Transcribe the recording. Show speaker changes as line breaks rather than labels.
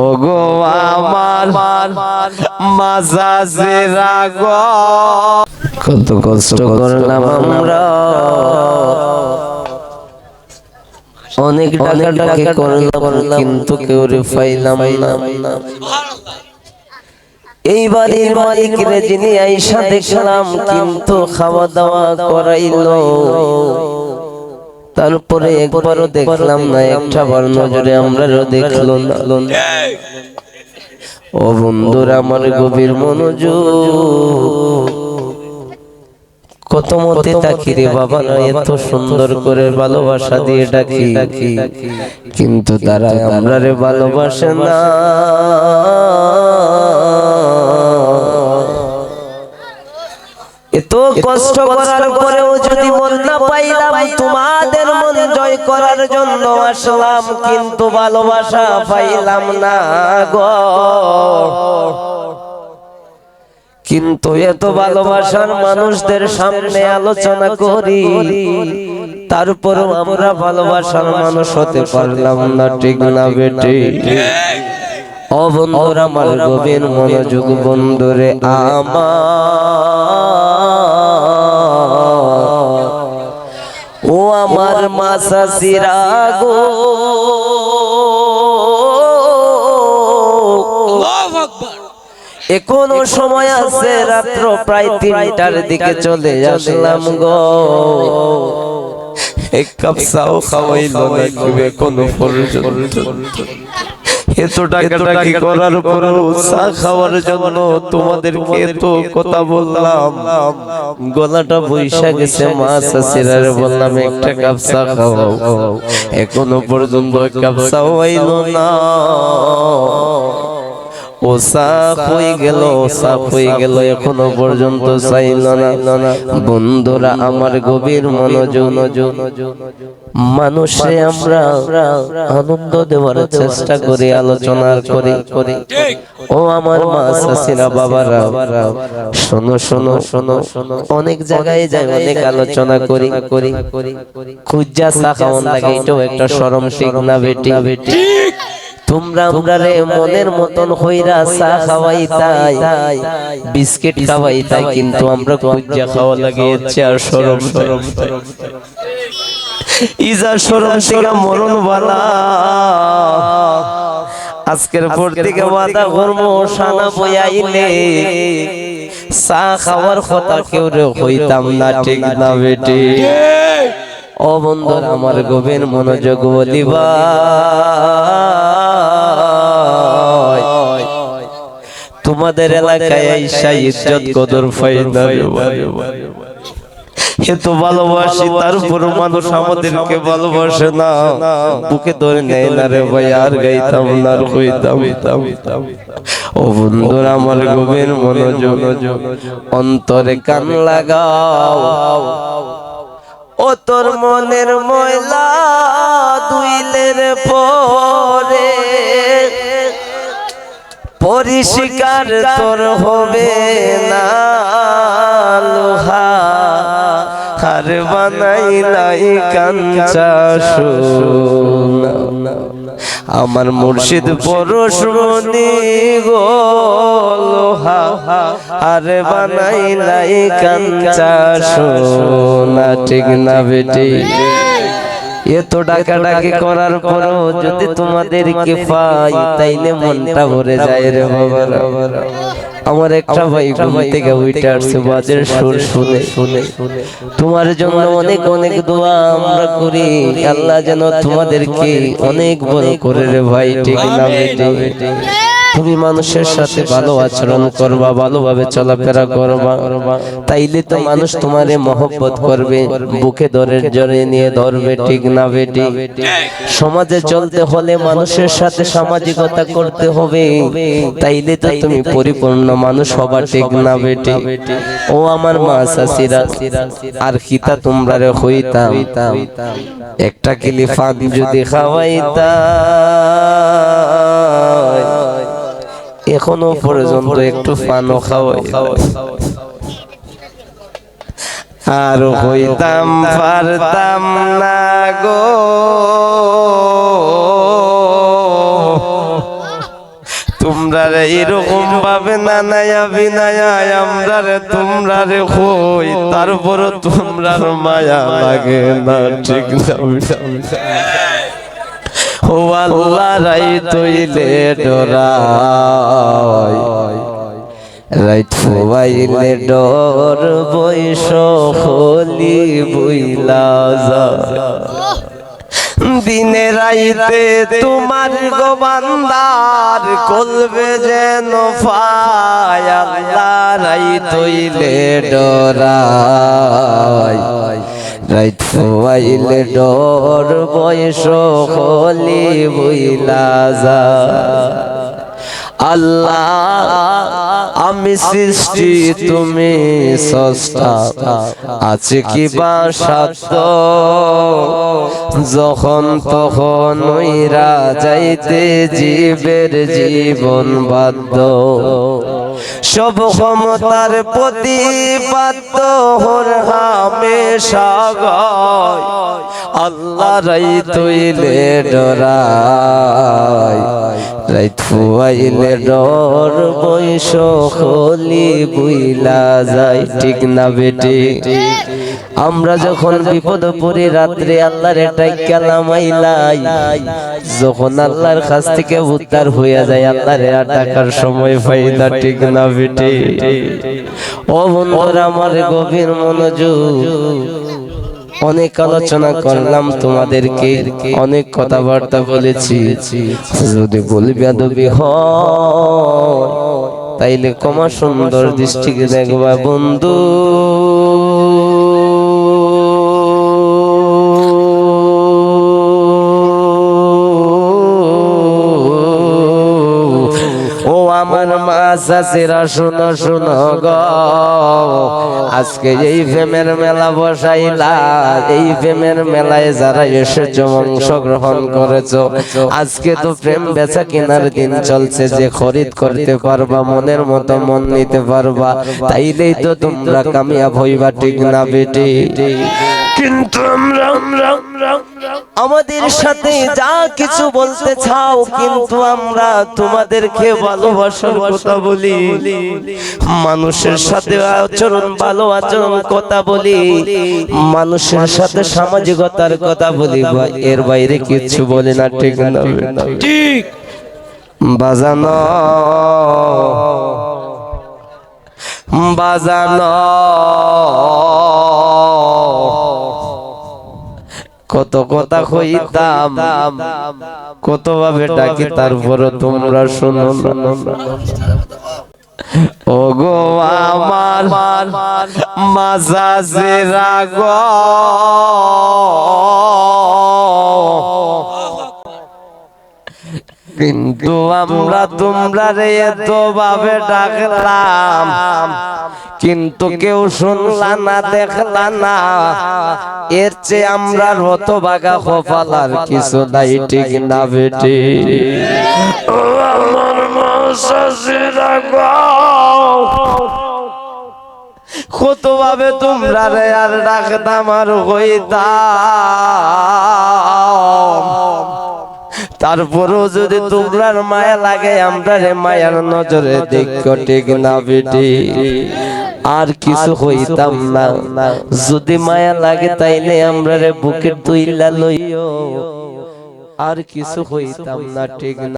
ও গো আমার মাঝাজেরা গো, কত কষ্ট করলাম আমরা, অনেক ডাকাডাকি করলাম কিন্তু কেউ রে পাইলাম না। এই বাড়ির মালিকরে যিনি আইসা দেখলাম কিন্তু খাওয়া দাওয়া করাইলো, তারপরে একবারও দেখলাম না, একটা বার নজরে আমরা দেখলো না। ও বন্ধুরা আমার গভীর মনোযোগ, কত মতে তাকি রে বাবা না, এত সুন্দর করে ভালোবাসা দিয়ে ডাকি কিন্তু তারা আমরা রে ভালোবাসে না। এত কষ্ট করার পরেও যদি মন না পাইলাম, তোমাদের মন জয় করার জন্য আসলাম কিন্তু ভালোবাসা পাইলাম না গো। কিন্তু এত ভালোবাসার মানুষদের সামনে আলোচনা করি, তারপরেও আমরা ভালোবাসার মানুষ হতে পারলাম না, ঠিক না বেটি? ও বন্ধুরা আমার গভীর মনোযোগ, বন্ধুরে ও আমার মাসাসিরা গো, এখনো সময় আছে, রাত্র প্রায় 3টার দিকে চলে আসলাম গো। এক কাপ চাও খাওয়াইলো না এখনো পর্যন্ত। এত ডাকাডাকি করার পরেও চা খাওয়ার জন্য তোমাদেরকে এত কথা বললাম, গলাটা বৈশা গেছে। মা শাশুড়ির বললাম একটা কাপ চা খাওয়াও, এখনো পর্যন্ত এক কাপ চাও আইলো না। ও সাফ হয়ে গেল, এখনো পর্যন্ত চাইল না। বন্ধুরা আমার গভীর মনোযোগ, মানুষে আমরা আনন্দ দেওয়ার চেষ্টা করি, আলোচনা করি। ও আমার মা চাচিরা বাবারা, শোনো, অনেক জায়গায় যাই, অনেক আলোচনা করি, খুঁজা চা খাওয়ান লাগে, এটাও একটা শরম, ঠিক না বেটি? তোমরা আমরারে মনের মতন হইরা চা খাওয়াইতাই, বিস্কিট খাওয়াইতাই, কিন্তু আমরা খুঁজা খাওয়া লাগে, আর শরম ইজা শরম থেকে মরণ বালা। আজকের পর থেকে ওয়াদা করবো, সানা বইয়াইলে চা খাওয়ার কথা কেউ রে হইতাম না, ঠিক না বেটি? ও বন্ধুরা আমার গভীর মনোযোগ, বলিবা তোমাদের এলাকায় আইসা ইজ্জত কদর পাইনা, এত ভালোবাসি তারপর মানুষ আমাদেরকে ভালোবাসে না, বুকে ধরে নেয় না রে ভাই, আর গাইতাম না, আর কইতাম। ও বন্ধুরা আমার গভীর মনোযোগ, অন্তরে কান লাগাও, ও তোর মনের ময়লা দুইলের পরে পরিষ্কার তোর হবে না, লোহা আর বানাইলাই কাঞ্চা সোনা। আমার মুর্শিদ পরশমণি গো, লোহা আর বানাইলাই কাঞ্চা সোনা, ঠিক না বেটি? এত ডাকাডাকি করার পরও যদি তোমাদেরকে পাই, তাইলে মনটা ভরে যায় রে বাবারা। আমার একটা ভাই ঘুম থেকে উঠে আসছে, বাজের সুর শুনে তোমার জন্য অনেক অনেক দোয়া আমরা করি, আল্লাহ যেন তোমাদেরকে অনেক বড় করে রে ভাই, ঠিক না বেটি? তুমি মানুষের সাথে ভালো আচরণ করবা, ভালোভাবে চলাফেরা করবা, তাইলে তো মানুষ তোমারে মহব্বত করবে, বুকে জড়িয়ে নিয়ে ধরবে, ঠিক না বেটি? সমাজে চলতে হলে মানুষের সাথে সামাজিকতা করতে হবে, তাইলে তো তুমি পরিপূর্ণ মানুষ হবা, ঠিক না বেটি? ও আমার মা চাচিরা, আর খিতা তোমরা রে হইতাম, একটা কিলি ফাঁক যদি খাওয়াইতা, এখনো পর্যন্ত একটু পানও খাওয়াই, আর হইতাম পারতাম না গো তোমরা রে এরকম ভাবে নানায়া বিনায়া আমরা রে তোমরা রে হই, তারপর তোমরার মায়া লাগে না, ঠিক না? ও আল্লাহ রাই তৈলে ডরাই, রাইত ফুয়াইলে ডর বৈশ হলি বইলা যায়। দিনে রাইতে তোমার গো বান্দার কলবে যেন পায়, আল্লাহ রাই তৈলে ডরাই, রাইত ফুয়াইলে ডর বৈশ হলি বইলা যায়। আল্লাহ আমি সৃষ্টি তুমি স্রষ্টা, আছে কি বা সাধ্য যখন তখন উইরা যাইতে জীবের জীবন বাধ্য। সব ক্ষমতার প্রতিপাদ্য হর হামেশা গায়, আল্লাহ রাই তৈলে ডরাই, রাইত ফুয়াইলে ডর বৈশ হলি বুইলা যায়, ঠিক না বেটি? আমরা যখন বিপদ পড়ি রাত্রে আল্লাহর একটা কালামাইলাই, যখন আল্লাহর কাছ থেকে উদ্ধার হইয়া যায় আল্লাহর ডাকার সময় পাই না, ঠিক না বেটি? ও বন্ধুরা আমার গভীর মনোযোগ, অনেক আলোচনা করলাম তোমাদেরকে, অনেক কথাবার্তা বলেছি। যদি বলি বেয়াদবি হয় তাইলে ক্ষমা সুন্দর দৃষ্টিকে দেখবা বন্ধু। ও আমার মা চাচিরা শোনো শোনো গো, আজকে এই প্রেমের মেলা বসাইলা, এই প্রেমের মেলায় যারা এসেছো অংশগ্রহণ করেছো, আজকে তো প্রেম বেচা কেনার দিন চলছে, যে খরিদ করতে পারবা মনের মতো মন নিতে পারবা, তাইলেই তো তোমরা কামিয়াব হইবা, ঠিক না বেটি? কিন্তু আমরা আমাদের সাথে যা কিছু বলতে চাও, কিন্তু আমরা তোমাদেরকে ভালোবাসার কথা বলি, মানুষের সাথে আচরণ ভালো আচরণ কথা বলি, মানুষের সাথে সামাজিকতার কথা বলি, এর বাইরে কিছু বলি না, ঠিক না? ঠিক বাজানো বাজানো কত কথা কইতাম, কত ভাবে ডাকি, তারপর তোমরা শোনো না। ও গো আমার মাঝাজেরা গো, কিন্তু আমরা তোমরা রে এত ভাবে ডাকলাম, কিন্তু কেউ শুনলা না, দেখলা না, এর চেয়ে আমরা হতভাগা কপালার কিছু নাই, ঠিক না বেটি? আমার মাঝাজেরা গো, কত ভাবে তোমরা রে আর ডাকতাম আর হইতাম, তারপরও যদি তোমরার মায়া লাগে আমরা রে মায়ার নজরে দেখো, ঠিক না বেটি? আর কিছু হইতাম না, যদি মায়া লাগে তাইলে আমরা রে বুকে তুইলা লইও, আর কিছু হইতাম না, ঠিক না?